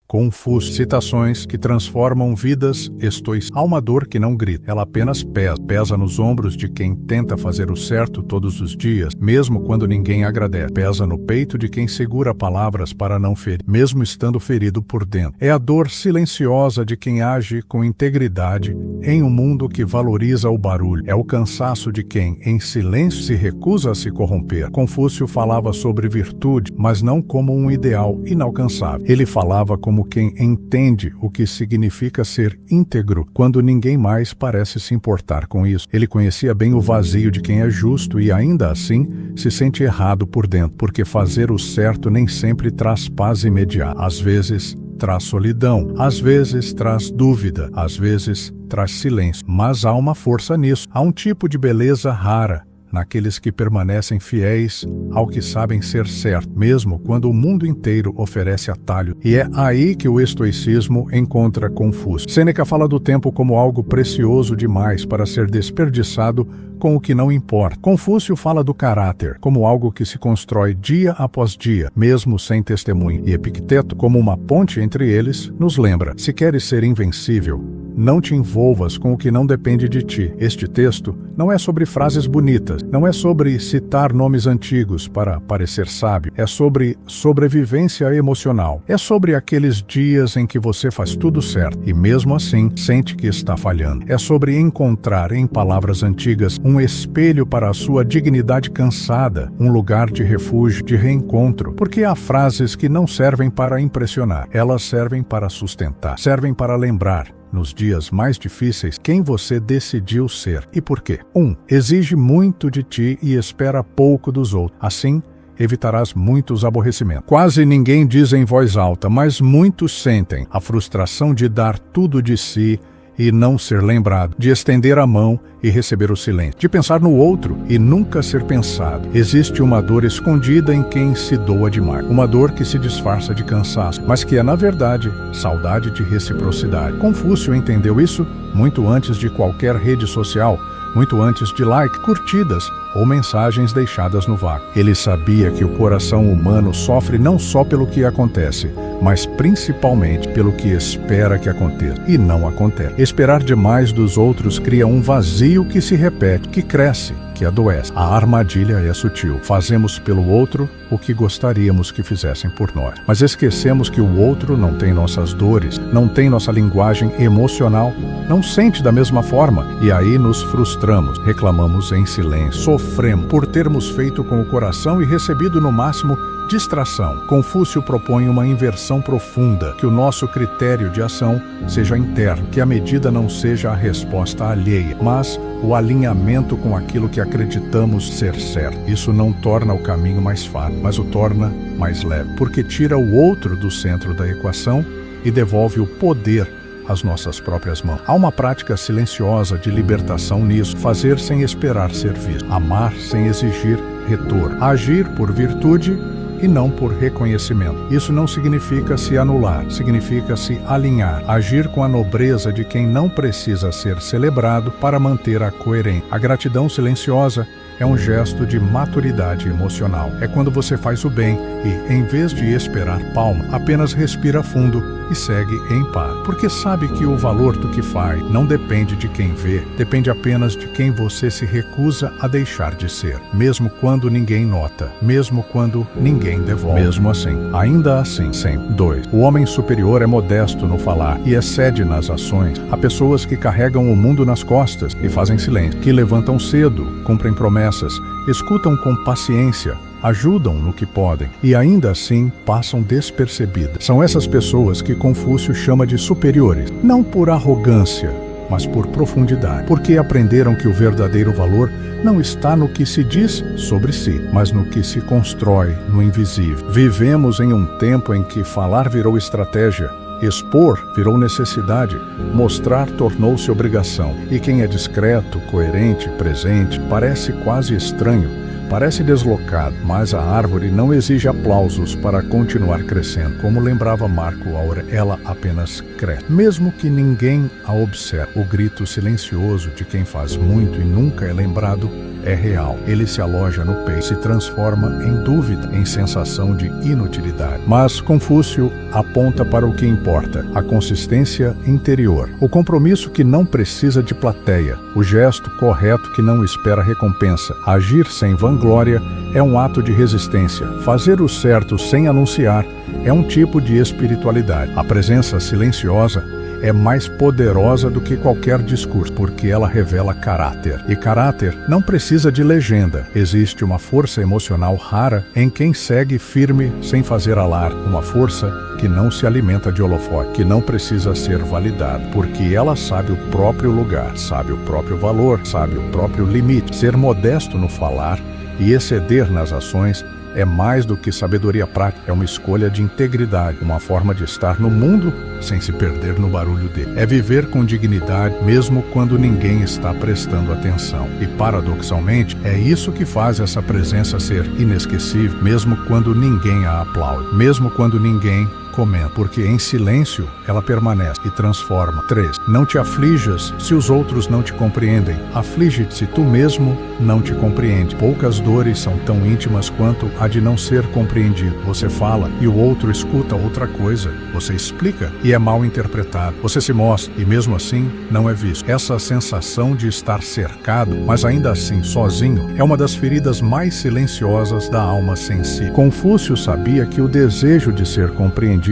Confúcio. Citações que transformam vidas estoicas. Há uma dor que não grita, ela apenas pesa nos ombros de quem tenta fazer o certo todos os dias, mesmo quando ninguém agradece. Pesa no peito de quem segura palavras para não ferir, mesmo estando ferido por dentro. É a dor silenciosa de quem age com integridade em um mundo que valoriza o barulho. É o cansaço de quem, em silêncio, se recusa a se corromper. Confúcio falava sobre virtude, mas não como um ideal inalcançável. Ele falava como quem entende o que significa ser íntegro, quando ninguém mais parece se importar com isso. Ele conhecia bem o vazio de quem é justo e, ainda assim, se sente errado por dentro, porque fazer o certo nem sempre traz paz imediata. Às vezes, traz solidão, às vezes traz dúvida, às vezes traz silêncio. Mas há uma força nisso. Há um tipo de beleza rara naqueles que permanecem fiéis ao que sabem ser certo, mesmo quando o mundo inteiro oferece atalho. E é aí que o estoicismo encontra Confúcio. Sêneca fala do tempo como algo precioso demais para ser desperdiçado com o que não importa. Confúcio fala do caráter como algo que se constrói dia após dia, mesmo sem testemunho. E Epicteto, como uma ponte entre eles, nos lembra: se queres ser invencível, não te envolvas com o que não depende de ti. Este texto não é sobre frases bonitas, não é sobre citar nomes antigos para parecer sábio, é sobre sobrevivência emocional. É sobre aqueles dias em que você faz tudo certo e mesmo assim sente que está falhando. É sobre encontrar em palavras antigas um espelho para a sua dignidade cansada, um lugar de refúgio, de reencontro. Porque há frases que não servem para impressionar, elas servem para sustentar, servem para lembrar, nos dias mais difíceis, quem você decidiu ser e por quê. 1. Exige muito de ti e espera pouco dos outros. Assim, evitarás muitos aborrecimentos. Quase ninguém diz em voz alta, mas muitos sentem a frustração de dar tudo de si e não ser lembrado, de estender a mão e receber o silêncio, de pensar no outro e nunca ser pensado. Existe uma dor escondida em quem se doa demais, uma dor que se disfarça de cansaço, mas que é, na verdade, saudade de reciprocidade. Confúcio entendeu isso muito antes de qualquer rede social, muito antes de like, curtidas ou mensagens deixadas no vácuo. Ele sabia que o coração humano sofre não só pelo que acontece, mas principalmente pelo que espera que aconteça e não acontece. Esperar demais dos outros cria um vazio que se repete, que cresce, que adoece. A armadilha é sutil. Fazemos pelo outro o que gostaríamos que fizessem por nós. Mas esquecemos que o outro não tem nossas dores, não tem nossa linguagem emocional, não sente da mesma forma. E aí nos frustramos, reclamamos em silêncio, sofremos por termos feito com o coração e recebido no máximo distração. Confúcio propõe uma inversão profunda, que o nosso critério de ação seja interno, que a medida não seja a resposta alheia, mas o alinhamento com aquilo que acreditamos ser certo. Isso não torna o caminho mais fácil, mas o torna mais leve, porque tira o outro do centro da equação e devolve o poder às nossas próprias mãos. Há uma prática silenciosa de libertação nisso: fazer sem esperar ser visto, amar sem exigir retorno, agir por virtude e não por reconhecimento. Isso não significa se anular, significa se alinhar, agir com a nobreza de quem não precisa ser celebrado para manter a coerência. A gratidão silenciosa é um gesto de maturidade emocional. É quando você faz o bem e, em vez de esperar palma, apenas respira fundo e segue em paz. Porque sabe que o valor do que faz não depende de quem vê, depende apenas de quem você se recusa a deixar de ser, mesmo quando ninguém nota, mesmo quando ninguém devolve. Mesmo assim, ainda assim, sempre. 2. O homem superior é modesto no falar e excede nas ações. Há pessoas que carregam o mundo nas costas e fazem silêncio, que levantam cedo, cumprem promessas, escutam com paciência, ajudam no que podem e ainda assim passam despercebidas. São essas pessoas que Confúcio chama de superiores, não por arrogância, mas por profundidade, porque aprenderam que o verdadeiro valor não está no que se diz sobre si, mas no que se constrói no invisível. Vivemos em um tempo em que falar virou estratégia, expor virou necessidade, mostrar tornou-se obrigação. E quem é discreto, coerente, presente, parece quase estranho, parece deslocado, mas a árvore não exige aplausos para continuar crescendo. Como lembrava Marco Aurélio, ela apenas cresce, mesmo que ninguém a observe. O grito silencioso de quem faz muito e nunca é lembrado é real. Ele se aloja no peito, se transforma em dúvida, em sensação de inutilidade. Mas Confúcio aponta para o que importa, a consistência interior, o compromisso que não precisa de plateia, o gesto correto que não espera recompensa. Agir sem vanglória é um ato de resistência. Fazer o certo sem anunciar é um tipo de espiritualidade. A presença silenciosa é mais poderosa do que qualquer discurso, porque ela revela caráter. E caráter não precisa de legenda. Existe uma força emocional rara em quem segue firme sem fazer alarde. Uma força que não se alimenta de holofote, que não precisa ser validada, porque ela sabe o próprio lugar, sabe o próprio valor, sabe o próprio limite. Ser modesto no falar e exceder nas ações é mais do que sabedoria prática, é uma escolha de integridade, uma forma de estar no mundo sem se perder no barulho dele. É viver com dignidade mesmo quando ninguém está prestando atenção. E paradoxalmente, é isso que faz essa presença ser inesquecível, mesmo quando ninguém a aplaude, mesmo quando ninguém comenta, porque em silêncio ela permanece e transforma. 3. Não te aflijas se os outros não te compreendem. Aflige-te se tu mesmo não te compreende. Poucas dores são tão íntimas quanto a de não ser compreendido. Você fala e o outro escuta outra coisa. Você explica e é mal interpretado. Você se mostra e mesmo assim não é visto. Essa sensação de estar cercado, mas ainda assim sozinho, é uma das feridas mais silenciosas da alma sensível. Confúcio sabia que o desejo de ser compreendido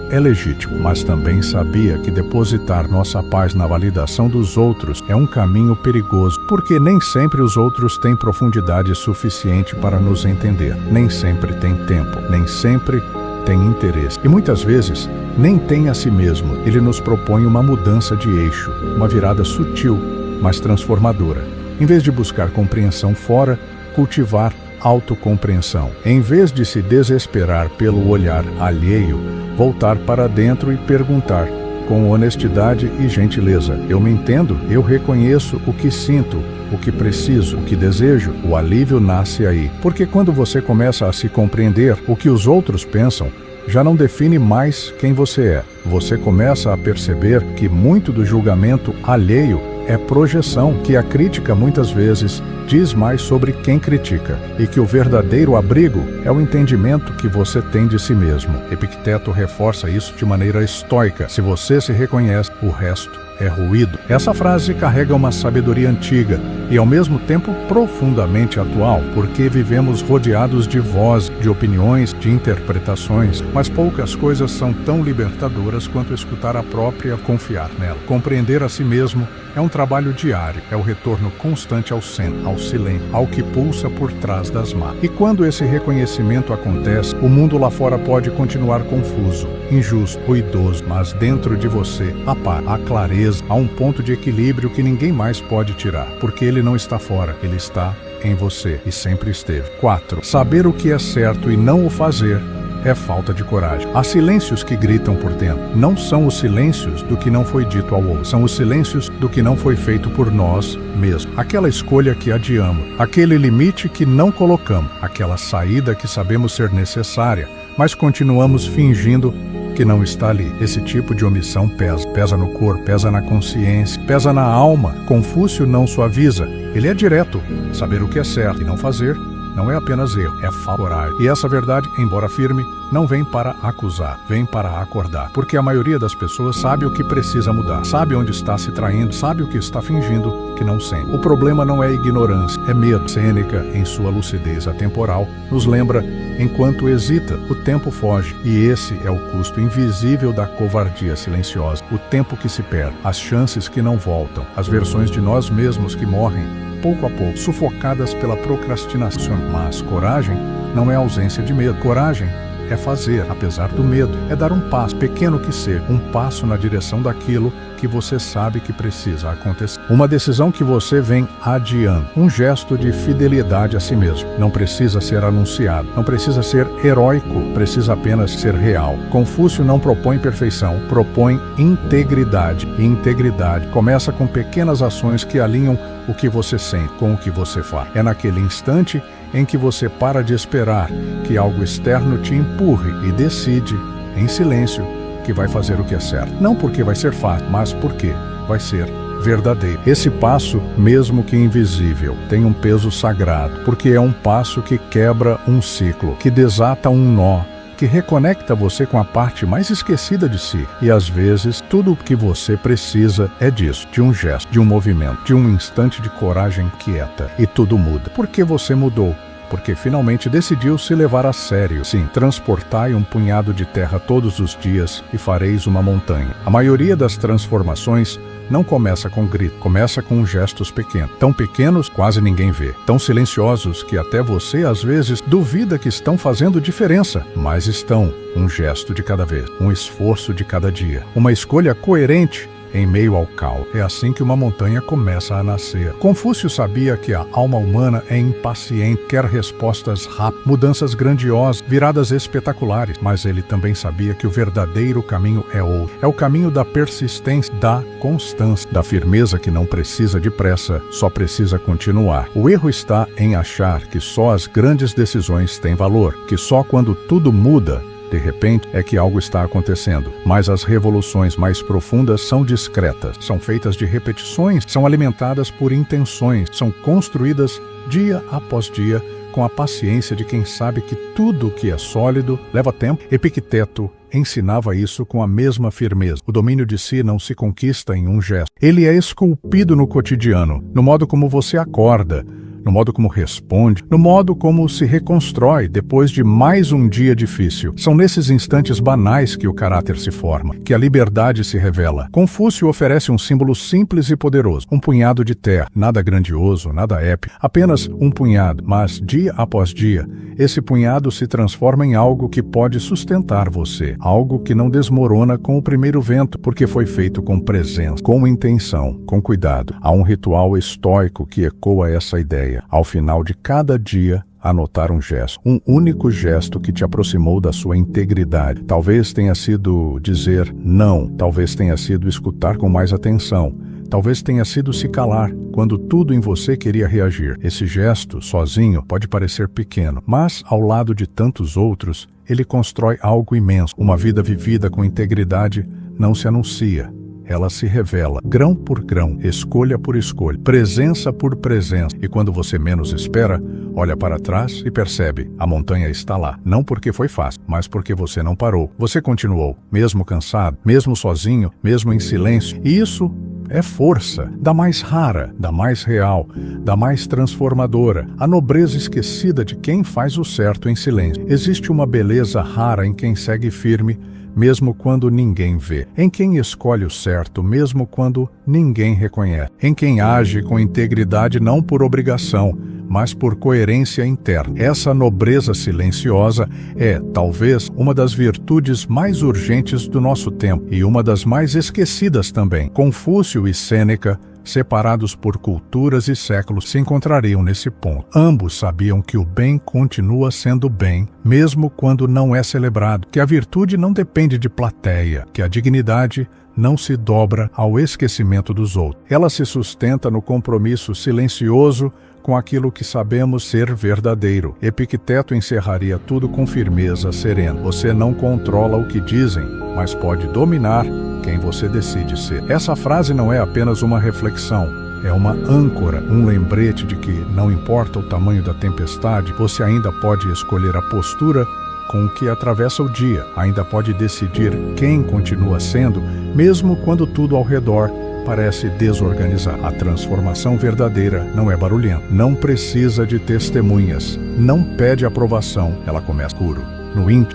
é legítimo, mas também sabia que depositar nossa paz na validação dos outros é um caminho perigoso, porque nem sempre os outros têm profundidade suficiente para nos entender, nem sempre têm tempo, nem sempre tem interesse, e muitas vezes nem tem a si mesmo. Ele nos propõe uma mudança de eixo, uma virada sutil, mas transformadora. Em vez de buscar compreensão fora, cultivar autocompreensão. Em vez de se desesperar pelo olhar alheio, voltar para dentro e perguntar, com honestidade e gentileza: eu me entendo? Eu reconheço o que sinto, o que preciso, o que desejo? O alívio nasce aí. Porque quando você começa a se compreender, o que os outros pensam já não define mais quem você é. Você começa a perceber que muito do julgamento alheio é projeção, que a crítica muitas vezes diz mais sobre quem critica, e que o verdadeiro abrigo é o entendimento que você tem de si mesmo. Epicteto reforça isso de maneira estoica: se você se reconhece, o resto é ruído. Essa frase carrega uma sabedoria antiga e ao mesmo tempo profundamente atual, porque vivemos rodeados de vozes, de opiniões, de interpretações, mas poucas coisas são tão libertadoras quanto escutar a própria, confiar nela. Compreender a si mesmo é um trabalho diário, é o retorno constante ao centro, ao silêncio, ao que pulsa por trás das massas. E quando esse reconhecimento acontece, o mundo lá fora pode continuar confuso, injusto, ruidoso, mas dentro de você há paz, há clareza, há um ponto de equilíbrio que ninguém mais pode tirar, porque ele não está fora, ele está em você e sempre esteve. 4. Saber o que é certo e não o fazer é falta de coragem. Há silêncios que gritam por dentro. Não são os silêncios do que não foi dito ao outro. São os silêncios do que não foi feito por nós mesmos. Aquela escolha que adiamos. Aquele limite que não colocamos. Aquela saída que sabemos ser necessária, mas continuamos fingindo que não está ali. Esse tipo de omissão pesa. Pesa no corpo, pesa na consciência, pesa na alma. Confúcio não suaviza. Ele é direto. Saber o que é certo e não fazer não é apenas erro, é falta de coragem. E essa verdade, embora firme, não vem para acusar, vem para acordar. Porque a maioria das pessoas sabe o que precisa mudar, sabe onde está se traindo, sabe o que está fingindo que não sente. O problema não é ignorância, é medo. Sêneca, em sua lucidez atemporal, nos lembra: enquanto hesita, o tempo foge. E esse é o custo invisível da covardia silenciosa. O tempo que se perde, as chances que não voltam, as versões de nós mesmos que morrem pouco a pouco, sufocadas pela procrastinação. Mas coragem não é ausência de medo. Coragem é fazer, apesar do medo. É dar um passo, pequeno que seja, um passo na direção daquilo que você sabe que precisa acontecer. Uma decisão que você vem adiando. Um gesto de fidelidade a si mesmo. Não precisa ser anunciado. Não precisa ser heróico. Precisa apenas ser real. Confúcio não propõe perfeição. Propõe integridade. E integridade começa com pequenas ações que alinham o que você sente com o que você faz. É naquele instante em que você para de esperar que algo externo te empurre e decide, em silêncio, que vai fazer o que é certo. Não porque vai ser fácil, mas porque vai ser verdadeiro. Esse passo, mesmo que invisível, tem um peso sagrado, porque é um passo que quebra um ciclo, que desata um nó, que reconecta você com a parte mais esquecida de si. E às vezes, tudo o que você precisa é disso, de um gesto, de um movimento, de um instante de coragem quieta. E tudo muda. Porque você mudou. Porque finalmente decidiu se levar a sério. Sim, transportai um punhado de terra todos os dias e fareis uma montanha. A maioria das transformações não começa com grito, começa com gestos pequenos. Tão pequenos, quase ninguém vê. Tão silenciosos que até você, às vezes, duvida que estão fazendo diferença. Mas estão. Um gesto de cada vez, um esforço de cada dia, uma escolha coerente em meio ao caos. É assim que uma montanha começa a nascer. Confúcio sabia que a alma humana é impaciente, quer respostas rápidas, mudanças grandiosas, viradas espetaculares. Mas ele também sabia que o verdadeiro caminho é outro. É o caminho da persistência, da constância, da firmeza que não precisa de pressa, só precisa continuar. O erro está em achar que só as grandes decisões têm valor, que só quando tudo muda, de repente, é que algo está acontecendo. Mas as revoluções mais profundas são discretas, são feitas de repetições, são alimentadas por intenções, são construídas dia após dia com a paciência de quem sabe que tudo que é sólido leva tempo. Epicteto ensinava isso com a mesma firmeza. O domínio de si não se conquista em um gesto. Ele é esculpido no cotidiano, no modo como você acorda, no modo como responde, no modo como se reconstrói depois de mais um dia difícil. São nesses instantes banais que o caráter se forma, que a liberdade se revela. Confúcio oferece um símbolo simples e poderoso, um punhado de terra, nada grandioso, nada épico, apenas um punhado, mas dia após dia, esse punhado se transforma em algo que pode sustentar você, algo que não desmorona com o primeiro vento, porque foi feito com presença, com intenção, com cuidado. Há um ritual estoico que ecoa essa ideia. Ao final de cada dia, anotar um gesto, um único gesto que te aproximou da sua integridade. Talvez tenha sido dizer não, talvez tenha sido escutar com mais atenção, talvez tenha sido se calar quando tudo em você queria reagir. Esse gesto, sozinho, pode parecer pequeno, mas ao lado de tantos outros, ele constrói algo imenso. Uma vida vivida com integridade não se anuncia. Ela se revela, grão por grão, escolha por escolha, presença por presença. E quando você menos espera, olha para trás e percebe, a montanha está lá. Não porque foi fácil, mas porque você não parou. Você continuou, mesmo cansado, mesmo sozinho, mesmo em silêncio. E isso é força, da mais rara, da mais real, da mais transformadora. A nobreza esquecida de quem faz o certo em silêncio. Existe uma beleza rara em quem segue firme, mesmo quando ninguém vê, em quem escolhe o certo, mesmo quando ninguém reconhece, em quem age com integridade não por obrigação, mas por coerência interna. Essa nobreza silenciosa é, talvez, uma das virtudes mais urgentes do nosso tempo e uma das mais esquecidas também. Confúcio e Sêneca, separados por culturas e séculos, se encontrariam nesse ponto. Ambos sabiam que o bem continua sendo bem, mesmo quando não é celebrado, que a virtude não depende de plateia, que a dignidade não se dobra ao esquecimento dos outros. Ela se sustenta no compromisso silencioso com aquilo que sabemos ser verdadeiro. Epicteto encerraria tudo com firmeza serena. Você não controla o que dizem, mas pode dominar quem você decide ser. Essa frase não é apenas uma reflexão, é uma âncora, um lembrete de que, não importa o tamanho da tempestade, você ainda pode escolher a postura com que atravessa o dia, ainda pode decidir quem continua sendo, mesmo quando tudo ao redor parece desorganizar. A transformação verdadeira não é barulhenta, não precisa de testemunhas, não pede aprovação, ela começa escuro.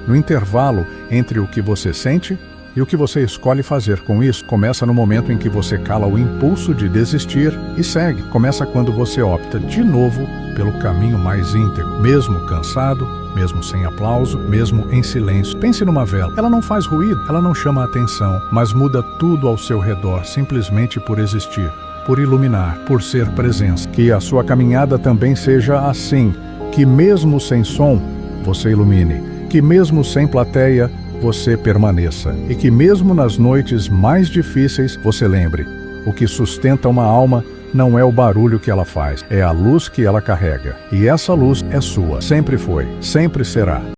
No intervalo entre o que você sente e o que você escolhe fazer com isso, começa no momento em que você cala o impulso de desistir e segue. Começa quando você opta de novo pelo caminho mais íntegro, mesmo cansado, mesmo sem aplauso, mesmo em silêncio. Pense numa vela. Ela não faz ruído, ela não chama a atenção, mas muda tudo ao seu redor, simplesmente por existir, por iluminar, por ser presença. Que a sua caminhada também seja assim, que mesmo sem som, você ilumine, que mesmo sem plateia, você permaneça, e que mesmo nas noites mais difíceis, você lembre, o que sustenta uma alma não é o barulho que ela faz, é a luz que ela carrega. E essa luz é sua, sempre foi, sempre será.